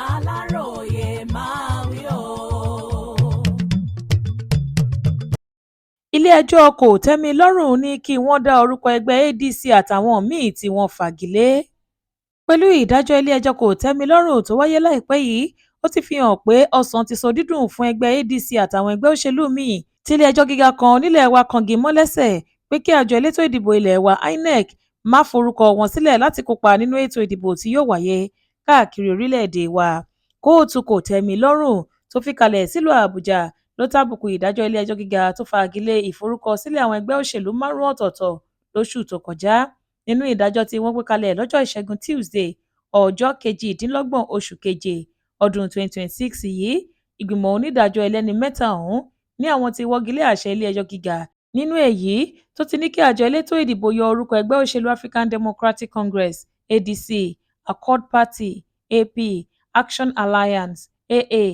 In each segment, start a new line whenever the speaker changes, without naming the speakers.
Aláròyé máa wí o.
ilé-ẹjọ́ kòtẹ́milọ́rùn ní kí wọ́n dá orúkọ ẹgbẹ́ ADC àtàwọn míín tí wọ́n fagilé. Pẹ̀lú ìdájọ́ ilé-ẹjọ́ kòtẹ́milọ́rùn tó wáyé láìpẹ́ yìí, ó ti fi hàn pé ọsàn ti sọ dídùn fún ẹgbẹ́ ADC àtàwọn ẹgbẹ́ òṣèlú míín tí ilé-ẹjọ́ gíga kan nílẹ̀ wa kangi mọ́ lẹ́sẹ̀ pé kí àjọ elétò ìdìbò ilẹ̀ wa INEC má forúkọ wọn sílẹ̀ láti kópa nínú ètò ìdìbò tí yóò wáyé káàkiri orílẹ̀-èdè wa. Kóòtù kòtẹ́milọ́rùn tó fìkàlẹ̀ sílùú Àbújá ló tàbùkù ìdájọ́ ilé-ẹjọ́ gíga tó fagilé ìforúkọsílẹ̀ àwọn ẹgbẹ́ òṣèlú 5 ọ̀tọ̀ọ̀tọ̀ lóṣù tó kọjá. Nínú ìdájọ́ tí wọ́n gbé kalẹ̀ lọ́jọ́ Ìṣẹ́gun Tuesday, ọjọ́ 28 oṣù keje ọdún 2026 yìí, ìgbìmọ̀ onídàájọ́ ẹlẹ́ni 3 ọ̀hún ní àwọn ti wọ́gilé àṣẹ ilé-ẹjọ́ gíga nínú èyí tó ti ní kí àjọ elétò ìdìbò yọ orúkọ ẹgbẹ́ òṣèlú African Democratic Congress ADC, Accord Party AP, Action Alliance AA,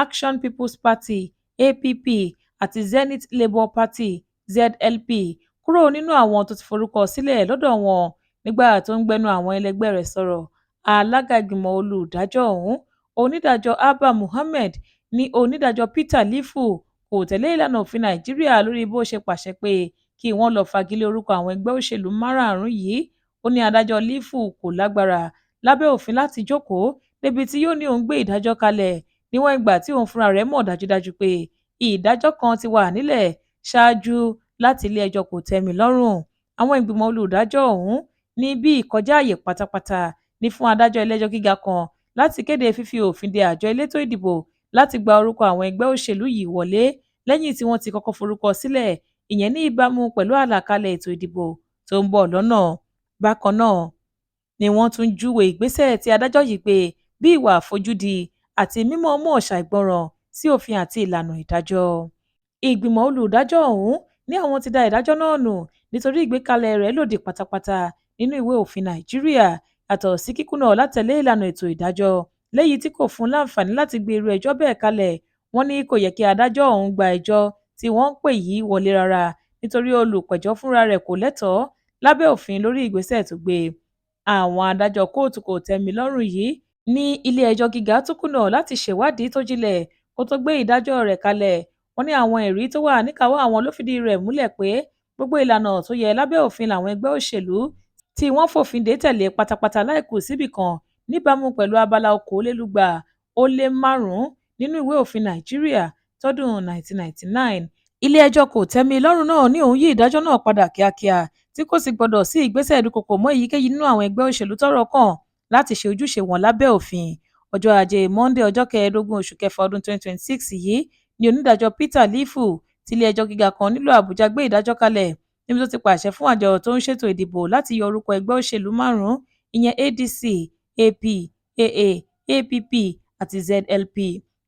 Action People's Party APP àti Zenith Labour Party ZLP kúrò nínú àwọn tó ti forúkọ sílẹ̀ lọ́dọ̀ wọn. Nígbà tó ń gbẹnu àwọn ẹlẹgbẹ́ rẹ̀ sọ̀rọ̀, alága ìgbìmọ̀ olùdájọ́ ọ̀hún, onídàájọ́ Abba Muhammed, ní onídàájọ́ Peter Lifu kò tẹ̀lé ìlànà òfin Nàìjíríà lórí bó ṣe pàṣẹ pé kí wọ́n lọ fagilé orúkọ àwọn ẹgbẹ́ òṣèlú 5 yìí. Ó ní adájọ́ Lifu kò lágbára lábẹ́ òfin láti jókòó débi tí yóò ní òun gbé ìdájọ́ kalẹ̀ níwọ̀n ìgbà tí òun fúnra rẹ̀ mọ̀ dájúdájú pé ìdájọ́ kan ti wà nílẹ̀ ṣáájú láti ilé-ẹjọ́ kòtẹ́milọ́rùn. Àwọn ìgbìmọ̀ olùdájọ́ ọ̀hún ní bí ìkọjá àyè pátápátá ní fún adájọ́ ilé-ẹjọ́ gíga kan láti kéde fífi òfin de àjọ elétò ìdìbò láti gba orúkọ àwọn ẹgbẹ́ òṣèlú yìí wọlé lẹ́yìn tí wọ́n ti kọ́kọ́ forúkọ sílẹ̀, ìyẹn ní ìbámu pẹ̀lú àlàkalẹ̀ ètò ìdìbò tó ń bọ̀ lọ́nà. Bákan náà ni wọ́n tún júwe ìgbésẹ̀ tí adájọ́ yìí gbé bí ìwà àfojúdi àti mímọ̀ọ́mọ̀ ṣàìgbọràn sí òfin àti ìlànà ìdájọ́. Ìgbìmọ̀ olùdájọ́ ọ̀hún ní àwọn ti da ìdájọ́ náà nù nítorí ìgbékalẹ̀ rẹ̀ lòdì pátápátá nínú ìwé òfin Nàìjíríà, yàtọ̀ sí kíkùnà látẹ̀lé ìlànà ètò ìdájọ́ léyìí tí kò fún láǹfààní láti gbé irú ẹjọ́ bẹ́ẹ̀ kalẹ̀. Wọ́n ní kò yẹ kí adájọ́ ọ̀hún gba ẹjọ́ tí wọ́n ń pè yìí wọlé rárá nítorí olùpẹ̀jọ́ fúnra rẹ̀ kò lẹ́tọ̀ọ́ lábẹ́ òfin lórí ìgbésẹ̀ tó gbé. Àwọn adájọ́ kóòtù kòtẹ́milọ́rùn yìí ní ilé-ẹjọ́ gíga tún kùnà láti ṣèwádìí tó jinlẹ̀ kó tó gbé ìdájọ́ rẹ̀ kalẹ̀. Wọ́n ní àwọn ẹ̀rí tó wà níkàáwọ́ àwọn ló fìdí rẹ̀ múlẹ̀ pé gbogbo ìlànà tó yẹ lábẹ́ òfin làwọn ẹgbẹ́ òṣèlú tí wọ́n fòfin dè tẹ̀lé pátápátá láìkù síbì kan níbàámu pẹ̀lú abala 225 nínú ìwé òfin Nàìjíríà tọdún 1999. Ilé-ẹjọ́ kòtẹ́milọ́rùn náà ní òun yí ìdájọ́ náà padà kíákíá tí kò sì gbọdọ̀ sí ìgbésẹ̀ ìdúkokò mọ́ èyíkéyìí nínú àwọn ẹgbẹ́ òṣèlú tọ́rọ̀ kàn láti ṣe ojúṣe wọn lábẹ́ òfin. Ọjọ́ Ajé Monday ọjọ́ 15 oṣù kẹfà ọdún 2026 yìí ni onídàájọ́ Peter Lifu tí ilé-ẹjọ́ gíga kan nílùú Àbújá gbé ìdájọ́ kalẹ̀ níbi tó ti pàṣẹ fún àjọ tó ń ṣètò ìdìbò láti yọ orúkọ ẹgbẹ́ òṣèlú 5 ìyẹn ADC, AP, AA, APP àti ZLP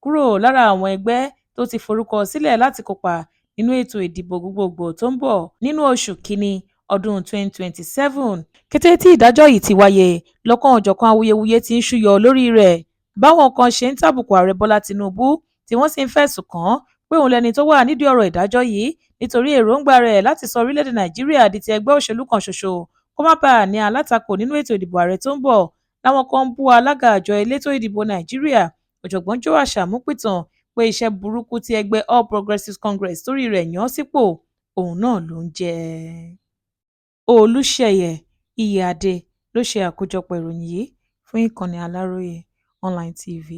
kúrò lára àwọn ẹgbẹ́ tó ti forúkọ sílẹ̀ láti kópa nínú ètò ìdìbò gbogbogbò tó ń bọ̀ nínú oṣù kínní ọdún 2027. Kété tí ìdájọ́ yìí ti wáyé lọ́kàn-ò-jọ̀kan awuyewuye ti ń ṣúyọ lórí rẹ̀ báwọn kan ṣe ń tàbùkù ààrẹ Bọ́lá Tinubu tí wọ́n sì ń fẹ̀sùn kàn án pé òun lẹni tó wà nídìí ọ̀rọ̀ ìdájọ́ yìí nítorí èròǹgbà rẹ̀ láti sọ orílẹ̀-èdè Nàìjíríà di ti ẹgbẹ́ òṣèlú kan ṣoṣo kó má bàa ní alátakò nínú ètò ìdìbò ààrẹ tó ń bọ̀. Láwọn kan ń bú alága àjọ elétò ìdìbò Nàìjíríà ọ̀jọ̀gbọ́n Joash Amupitan pé iṣẹ́ burúkú tí ẹgbẹ́ All Progressives Congress torí rẹ̀ yàn án sípò òun náà ló ń jẹ́. Olúṣèyẹ Iyèadé ló ṣe àkójọpọ̀ ìròyìn yìí fún ìkànnì Aláròye Online TV.